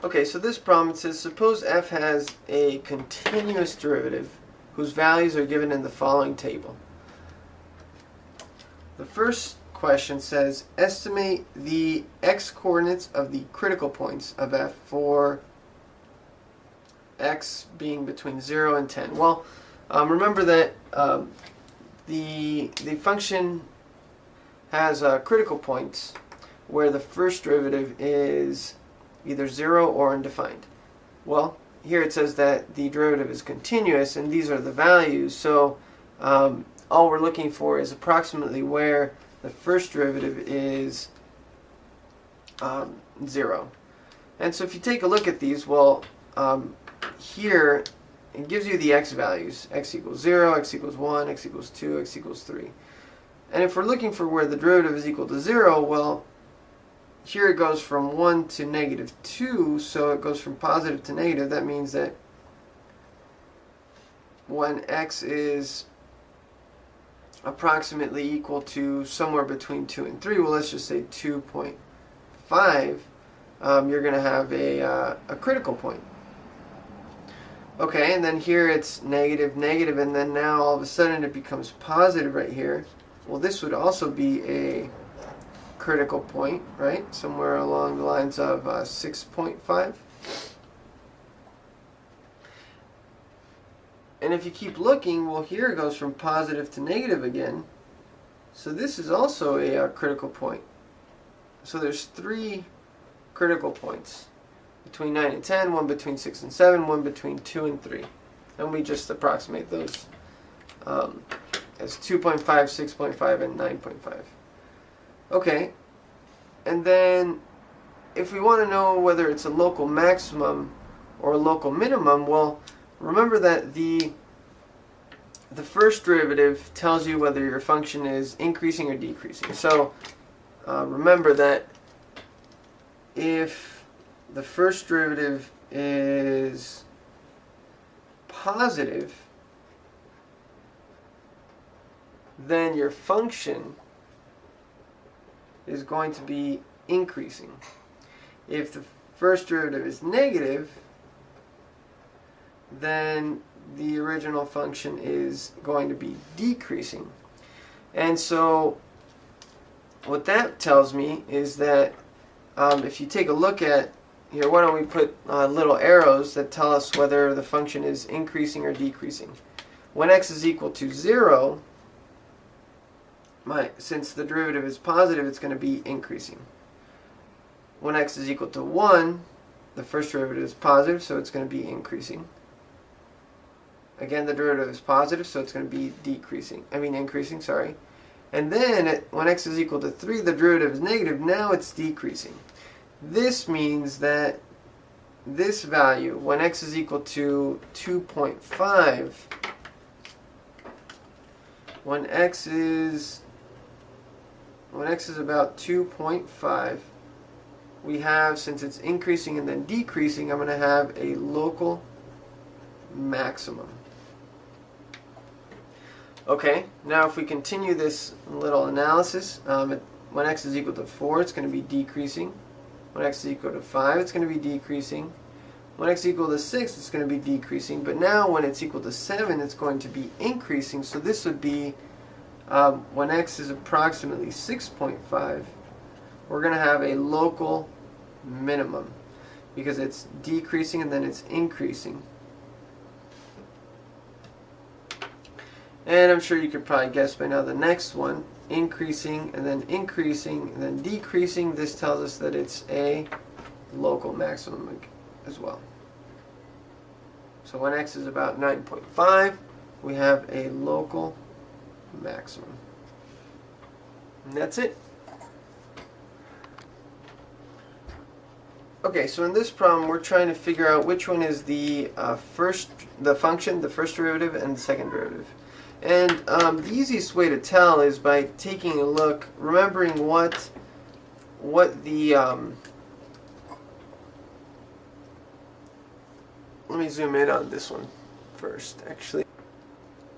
Okay, so this problem, it says, suppose f has a continuous derivative whose values are given in the following table. The first question says, estimate the x-coordinates of the critical points of f for x being between 0 and 10. Well, remember that the function has critical points where the first derivative is either 0 or undefined. Well, here it says that the derivative is continuous, and these are the values, so all we're looking for is approximately where the first derivative is 0. And so if you take a look at these, well, here it gives you the x values. X equals 0, x equals 1, x equals 2, x equals 3. And if we're looking for where the derivative is equal to 0, well, here it goes from 1 to negative 2, so it goes from positive to negative. That means that when x is approximately equal to somewhere between 2 and 3, well, let's just say 2.5, you're going to have a critical point. Okay, and then here it's negative, negative, and then now all of a sudden it becomes positive right here. Well, this would also be a critical point, right? Somewhere along the lines of 6.5. And if you keep looking, well, here it goes from positive to negative again. So this is also a critical point. So there's 3 critical points between 9 and 10, one between 6 and 7, one between 2 and 3. And we just approximate those as 2.5, 6.5, and 9.5. Okay, and then if we want to know whether it's a local maximum or a local minimum, well, remember that the first derivative tells you whether your function is increasing or decreasing. So remember that if the first derivative is positive, then your function is going to be increasing. If the first derivative is negative, then the original function is going to be decreasing. And so what that tells me is that if you take a look at here, why don't we put little arrows that tell us whether the function is increasing or decreasing. When x is equal to 0, since the derivative is positive, it's going to be increasing. When x is equal to 1, the first derivative is positive, so it's going to be increasing. Again, the derivative is positive, so it's going to be increasing, sorry. And then when x is equal to 3, the derivative is negative, now it's decreasing. This means that this value, when x is equal to 2.5, when x is about 2.5, we have, since it's increasing and then decreasing, I'm going to have a local maximum. Okay, now if we continue this little analysis, when x is equal to 4, it's going to be decreasing. When x is equal to 5, it's going to be decreasing. When x is equal to 6, it's going to be decreasing. But now when it's equal to 7, it's going to be increasing. So this would be when x is approximately 6.5, we're going to have a local minimum because it's decreasing and then it's increasing. And I'm sure you could probably guess by now the next one, increasing and then decreasing. This tells us that it's a local maximum as well. So when x is about 9.5, we have a local maximum. And that's it. Okay, so in this problem we're trying to figure out which one is the first derivative and the second derivative. And the easiest way to tell is by taking a look, remembering what the let me zoom in on this one first, actually.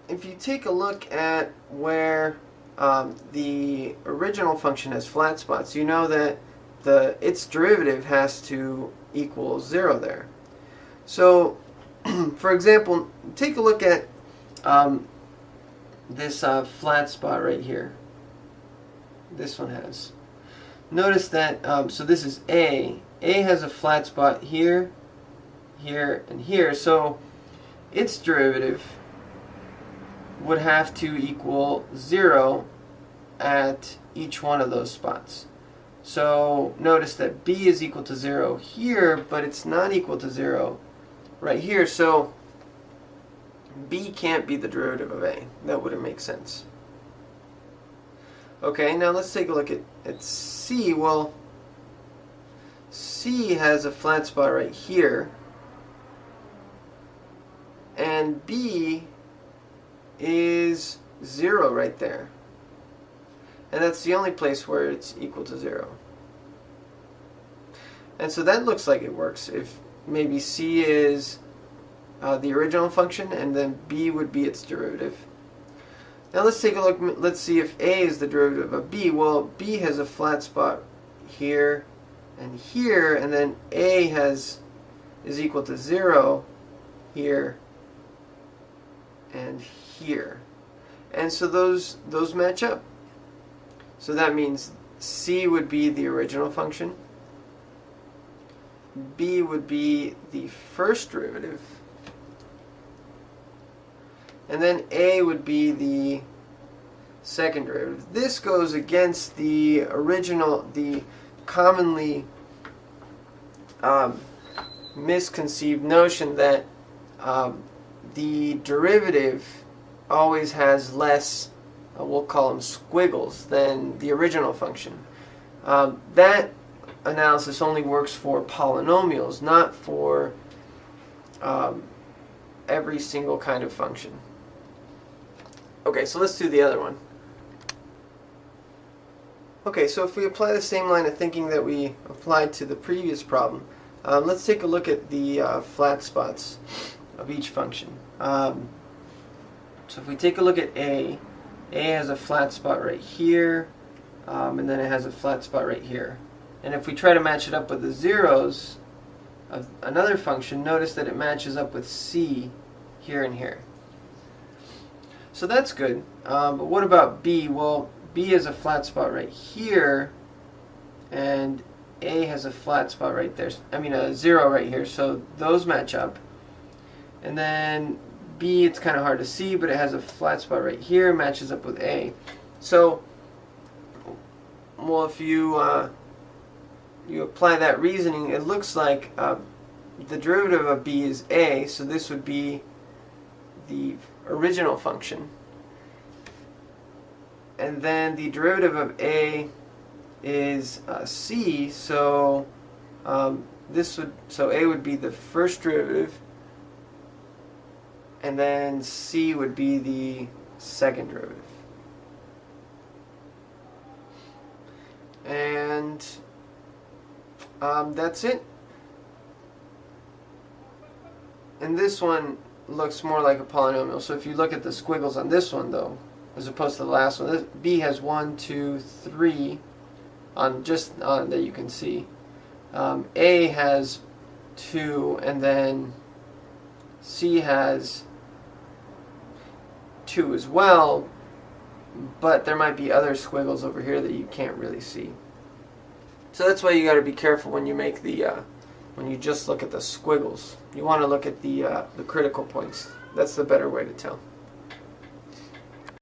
If you take a look at where the original function has flat spots, you know that its derivative has to equals 0 there. So, for example, take a look at this flat spot right here. This one has. Notice that, so this is A. A has a flat spot here, here, and here. So its derivative would have to equal 0 at each one of those spots. So notice that B is equal to 0 here, but it's not equal to 0 right here. So B can't be the derivative of A. That wouldn't make sense. Okay, now let's take a look at C. Well, C has a flat spot right here, and B is 0 right there. And that's the only place where it's equal to 0. And so that looks like it works. If maybe C is the original function, and then B would be its derivative. Now let's take a look. Let's see if A is the derivative of B. Well, B has a flat spot here and here, and then A is equal to 0 here and here. And so those match up. So that means C would be the original function, B would be the first derivative, and then A would be the second derivative. This goes against the original, the commonly misconceived notion that the derivative always has less, we'll call them squiggles, than the original function. That analysis only works for polynomials, not for every single kind of function. Okay, so let's do the other one. Okay, so if we apply the same line of thinking that we applied to the previous problem, let's take a look at the flat spots of each function. So if we take a look at A has a flat spot right here, and then it has a flat spot right here. And if we try to match it up with the zeros of another function, notice that it matches up with C here and here. So that's good. But what about B? Well, B has a flat spot right here, and A has a flat spot right there. I mean a 0 right here, so those match up. And then B, it's kind of hard to see, but it has a flat spot right here, matches up with A. So, well, if you you apply that reasoning, it looks like the derivative of B is A, so this would be the original function. And then the derivative of A is C, so A would be the first derivative, and then C would be the second derivative. And that's it. And this one looks more like a polynomial. So if you look at the squiggles on this one, though, as opposed to the last one, B has 1, 2, 3 on that you can see. A has 2, and then C has 2 as well, but there might be other squiggles over here that you can't really see. So that's why you got to be careful when you make the when you just look at the squiggles. You want to look at the critical points. That's the better way to tell.